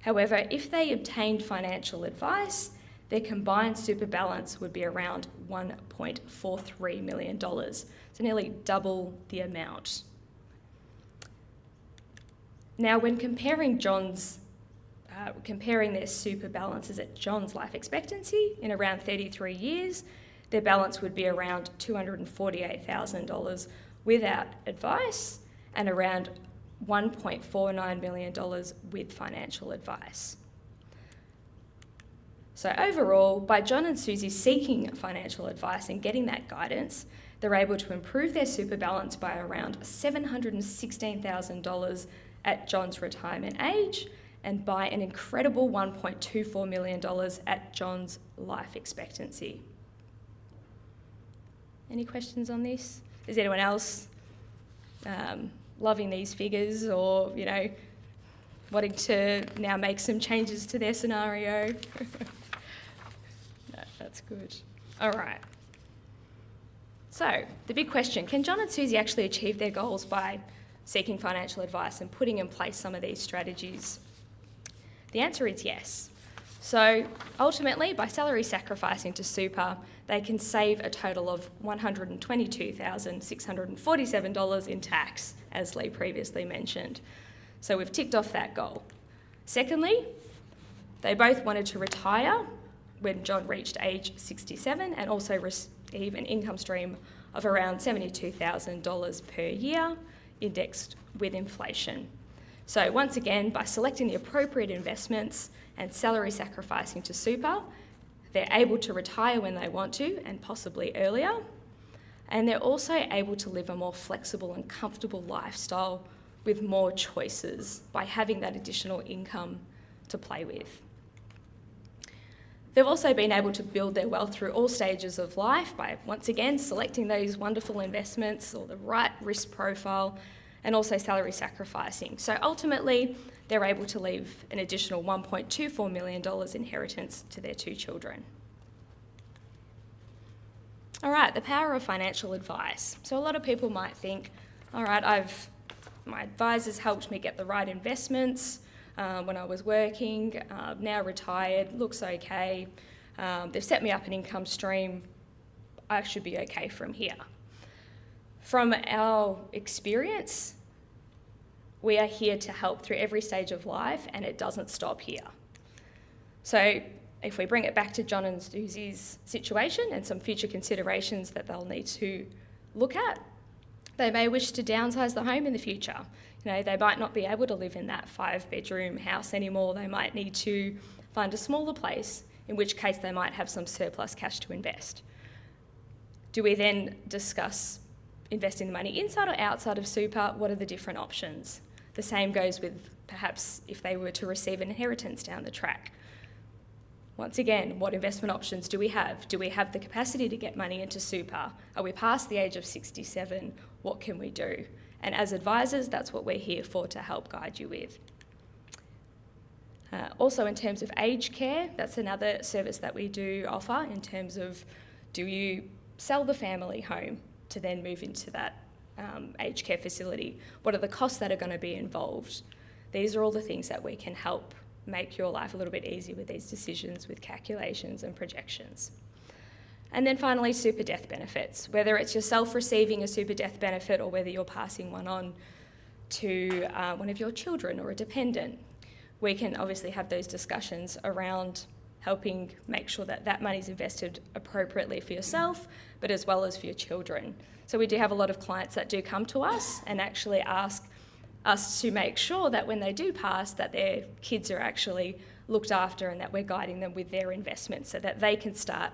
However, if they obtained financial advice, their combined super balance would be around $1.43 million, so nearly double the amount. Now, when comparing their super balances at John's life expectancy in around 33 years, their balance would be around $248,000 without advice and around $1.49 million with financial advice. So overall, by John and Susie seeking financial advice and getting that guidance, they're able to improve their super balance by around $716,000 at John's retirement age and by an incredible $1.24 million at John's life expectancy. Any questions on this? Does anyone else loving these figures or, wanting to now make some changes to their scenario. No, that's good. All right. So, the big question, can John and Susie actually achieve their goals by seeking financial advice and putting in place some of these strategies? The answer is yes. So, ultimately, by salary sacrificing to super, they can save a total of $122,647 in tax, as Lee previously mentioned. So we've ticked off that goal. Secondly, they both wanted to retire when John reached age 67 and also receive an income stream of around $72,000 per year, indexed with inflation. So once again, by selecting the appropriate investments and salary sacrificing to super, they're able to retire when they want to and possibly earlier. And they're also able to live a more flexible and comfortable lifestyle with more choices by having that additional income to play with. They've also been able to build their wealth through all stages of life by, once again, selecting those wonderful investments or the right risk profile and also salary sacrificing. So ultimately, they're able to leave an additional $1.24 million inheritance to their 2 children. All right, the power of financial advice. So a lot of people might think, all right, my advisors helped me get the right investments when I was working, now retired, looks okay. They've set me up an income stream. I should be okay from here. From our experience, we are here to help through every stage of life, and it doesn't stop here. So if we bring it back to John and Susie's situation and some future considerations that they'll need to look at, they may wish to downsize the home in the future. They might not be able to live in that 5-bedroom house anymore. They might need to find a smaller place, in which case they might have some surplus cash to invest. Do we then discuss investing the money inside or outside of super? What are the different options? The same goes with perhaps if they were to receive an inheritance down the track. Once again, what investment options do we have? Do we have the capacity to get money into super? Are we past the age of 67? What can we do? And as advisors, that's what we're here for, to help guide you with. Also, in terms of aged care, that's another service that we do offer in terms of, do you sell the family home to then move into that aged care facility? What are the costs that are going to be involved? These are all the things that we can help make your life a little bit easier with these decisions, with calculations and projections. And then finally, super death benefits. Whether it's yourself receiving a super death benefit or whether you're passing one on to one of your children or a dependent, we can obviously have those discussions around helping make sure that that money's invested appropriately for yourself, but as well as for your children. So we do have a lot of clients that do come to us and actually ask us to make sure that when they do pass, that their kids are actually looked after and that we're guiding them with their investments so that they can start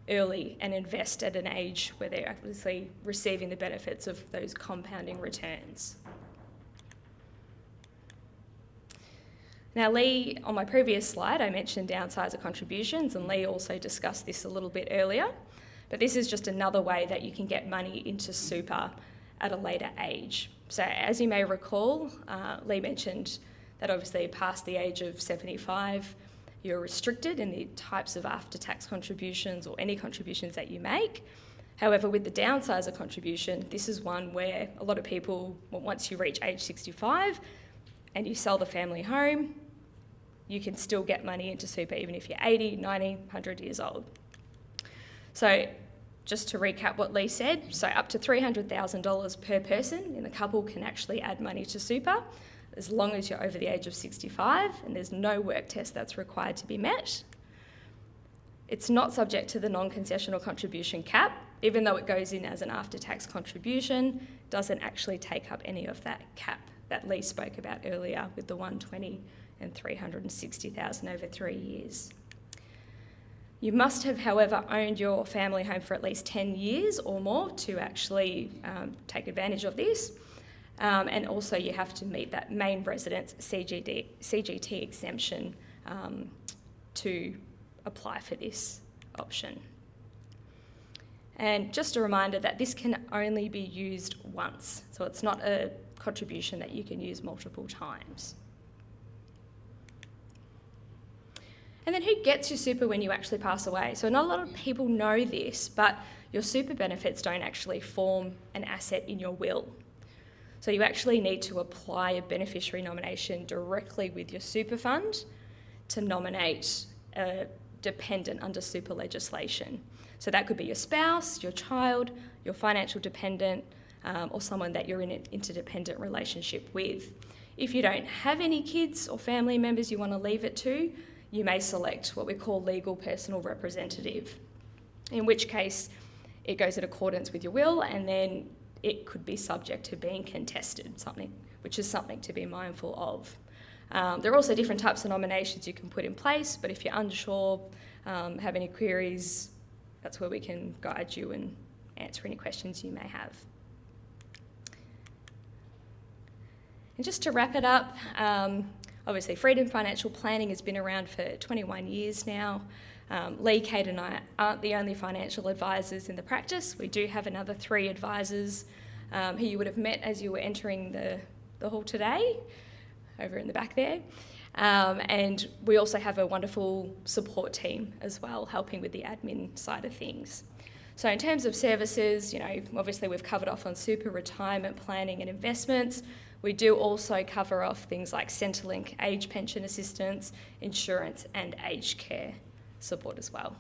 early and invest at an age where they're obviously receiving the benefits of those compounding returns. Now, Lee, on my previous slide, I mentioned downsizer contributions, and Lee also discussed this a little bit earlier, but this is just another way that you can get money into super at a later age. So as you may recall, Lee mentioned that obviously past the age of 75, you're restricted in the types of after-tax contributions or any contributions that you make. However, with the downsizer contribution, this is one where a lot of people, once you reach age 65 and you sell the family home, you can still get money into super even if you're 80, 90, 100 years old. So just to recap what Lee said, so up to $300,000 per person in the couple can actually add money to super as long as you're over the age of 65 and there's no work test that's required to be met. It's not subject to the non-concessional contribution cap, even though it goes in as an after-tax contribution, doesn't actually take up any of that cap that Lee spoke about earlier with the 120 and 360,000 over 3 years. You must have, however, owned your family home for at least 10 years or more to actually take advantage of this. And also you have to meet that main residence CGT exemption to apply for this option. And just a reminder that this can only be used once, so it's not a contribution that you can use multiple times. And then who gets your super when you actually pass away? So not a lot of people know this, but your super benefits don't actually form an asset in your will. So you actually need to apply a beneficiary nomination directly with your super fund to nominate a dependent under super legislation. So that could be your spouse, your child, your financial dependent, or someone that you're in an interdependent relationship with. If you don't have any kids or family members you want to leave it to, you may select what we call legal personal representative, in which case it goes in accordance with your will, and then it could be subject to being contested, which is something to be mindful of. There are also different types of nominations you can put in place, but if you're unsure, have any queries, that's where we can guide you and answer any questions you may have. And just to wrap it up, obviously Freedom Financial Planning has been around for 21 years now. Lee, Kate and I aren't the only financial advisors in the practice. We do have another 3 advisors who you would have met as you were entering the hall today, over in the back there. And we also have a wonderful support team as well, helping with the admin side of things. So in terms of services, obviously we've covered off on super, retirement planning and investments. We do also cover off things like Centrelink, age pension assistance, insurance and aged care support as well.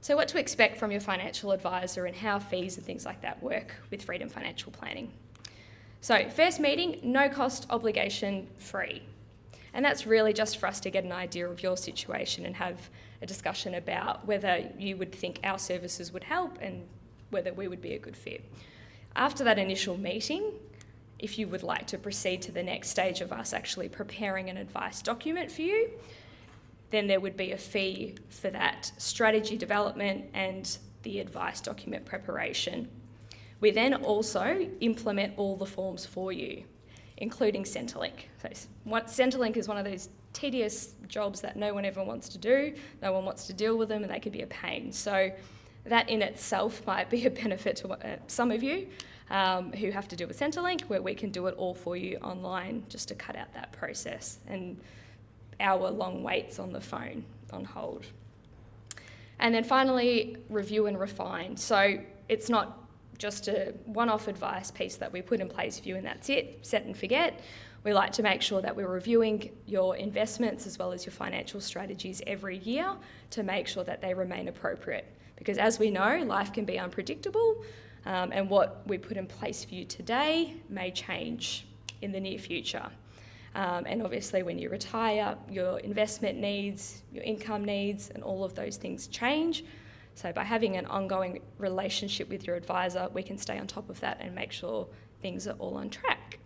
So what to expect from your financial advisor and how fees and things like that work with Freedom Financial Planning. So first meeting, no cost, obligation free. And that's really just for us to get an idea of your situation and have a discussion about whether you would think our services would help and whether we would be a good fit. After that initial meeting, if you would like to proceed to the next stage of us actually preparing an advice document for you, then there would be a fee for that strategy development and the advice document preparation. We then also implement all the forms for you, including Centrelink. So Centrelink is one of those tedious jobs that no one ever wants to do, no one wants to deal with them, and they can be a pain. So that in itself might be a benefit to some of you who have to deal with Centrelink, where we can do it all for you online just to cut out that process and hour-long waits on the phone on hold. And then finally, review and refine. So it's not just a one-off advice piece that we put in place for you and that's it, set and forget. We like to make sure that we're reviewing your investments as well as your financial strategies every year to make sure that they remain appropriate. Because as we know, life can be unpredictable, and what we put in place for you today may change in the near future. And obviously when you retire, your investment needs, your income needs, and all of those things change. So by having an ongoing relationship with your advisor, we can stay on top of that and make sure things are all on track.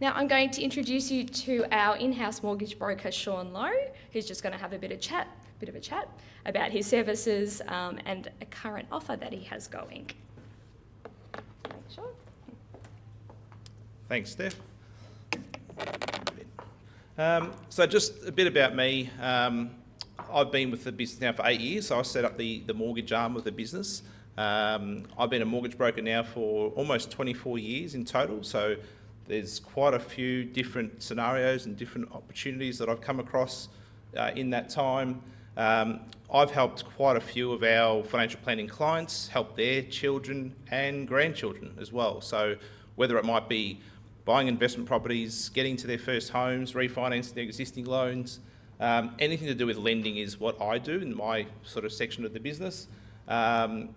Now I'm going to introduce you to our in-house mortgage broker, Sean Lowe, who's just going to have a bit of a chat about his services and a current offer that he has going. Sean. Thanks, Steph. So just a bit about me. I've been with the business now for 8 years, so I set up the mortgage arm of the business. I've been a mortgage broker now for almost 24 years in total, so there's quite a few different scenarios and different opportunities that I've come across in that time. I've helped quite a few of our financial planning clients help their children and grandchildren as well. So whether it might be buying investment properties, getting to their first homes, refinancing their existing loans, anything to do with lending is what I do in my sort of section of the business. I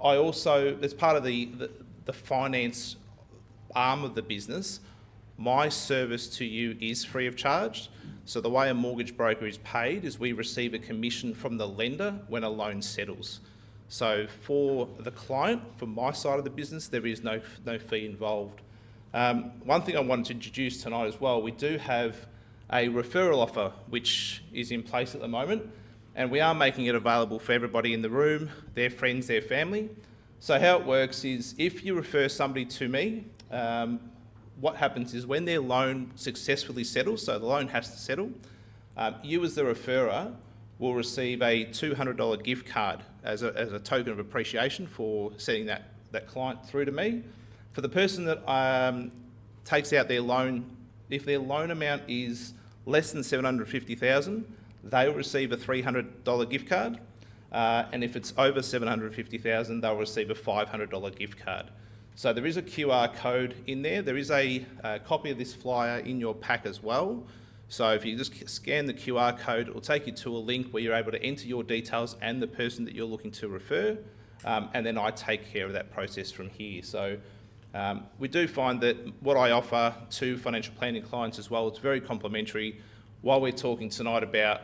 also, as part of the finance arm of the business, my service to you is free of charge. So the way a mortgage broker is paid is we receive a commission from the lender when a loan settles. So for the client, from my side of the business, there is no fee involved. One thing I wanted to introduce tonight as well, we do have a referral offer which is in place at the moment, and we are making it available for everybody in the room, their friends, their family. So how it works is if you refer somebody to me, what happens is when their loan successfully settles, so the loan has to settle, you as the referrer will receive a $200 gift card as a token of appreciation for sending that client through to me. For the person that takes out their loan, if their loan amount is less than $750,000, they will receive a $300 gift card. And if it's over $750,000, they'll receive a $500 gift card. So there is a QR code in there. There is a copy of this flyer in your pack as well. So if you just scan the QR code, it will take you to a link where you're able to enter your details and the person that you're looking to refer. And then I take care of that process from here. So we do find that what I offer to financial planning clients as well, it's very complementary. While we're talking tonight about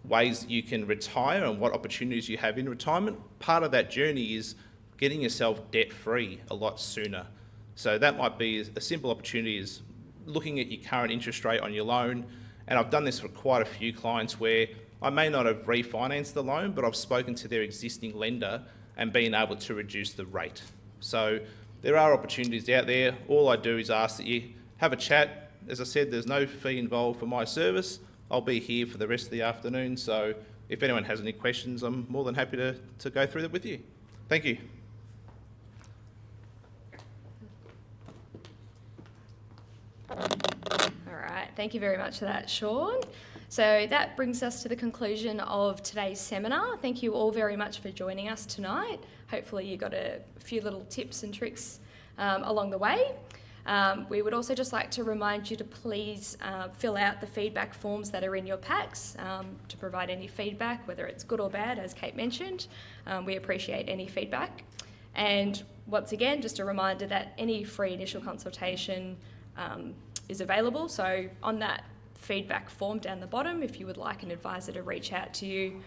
ways that you can retire and what opportunities you have in retirement, part of that journey is getting yourself debt-free a lot sooner. So that might be a simple opportunity is looking at your current interest rate on your loan. And I've done this for quite a few clients where I may not have refinanced the loan, but I've spoken to their existing lender and been able to reduce the rate. So there are opportunities out there. All I do is ask that you have a chat. As I said, there's no fee involved for my service. I'll be here for the rest of the afternoon. So if anyone has any questions, I'm more than happy to go through that with you. Thank you. All right, thank you very much for that, Sean. So that brings us to the conclusion of today's seminar. Thank you all very much for joining us tonight. Hopefully you got a few little tips and tricks along the way. We would also just like to remind you to please fill out the feedback forms that are in your packs to provide any feedback, whether it's good or bad, as Kate mentioned. We appreciate any feedback. And once again, just a reminder that any free initial consultation is available. So on that feedback form down the bottom, if you would like an advisor to reach out to you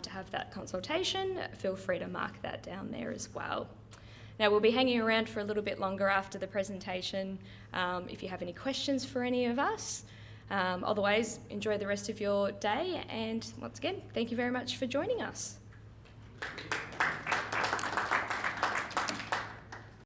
to have that consultation, feel free to mark that down there as well. Now, we'll be hanging around for a little bit longer after the presentation if you have any questions for any of us. Otherwise, enjoy the rest of your day, and once again, thank you very much for joining us.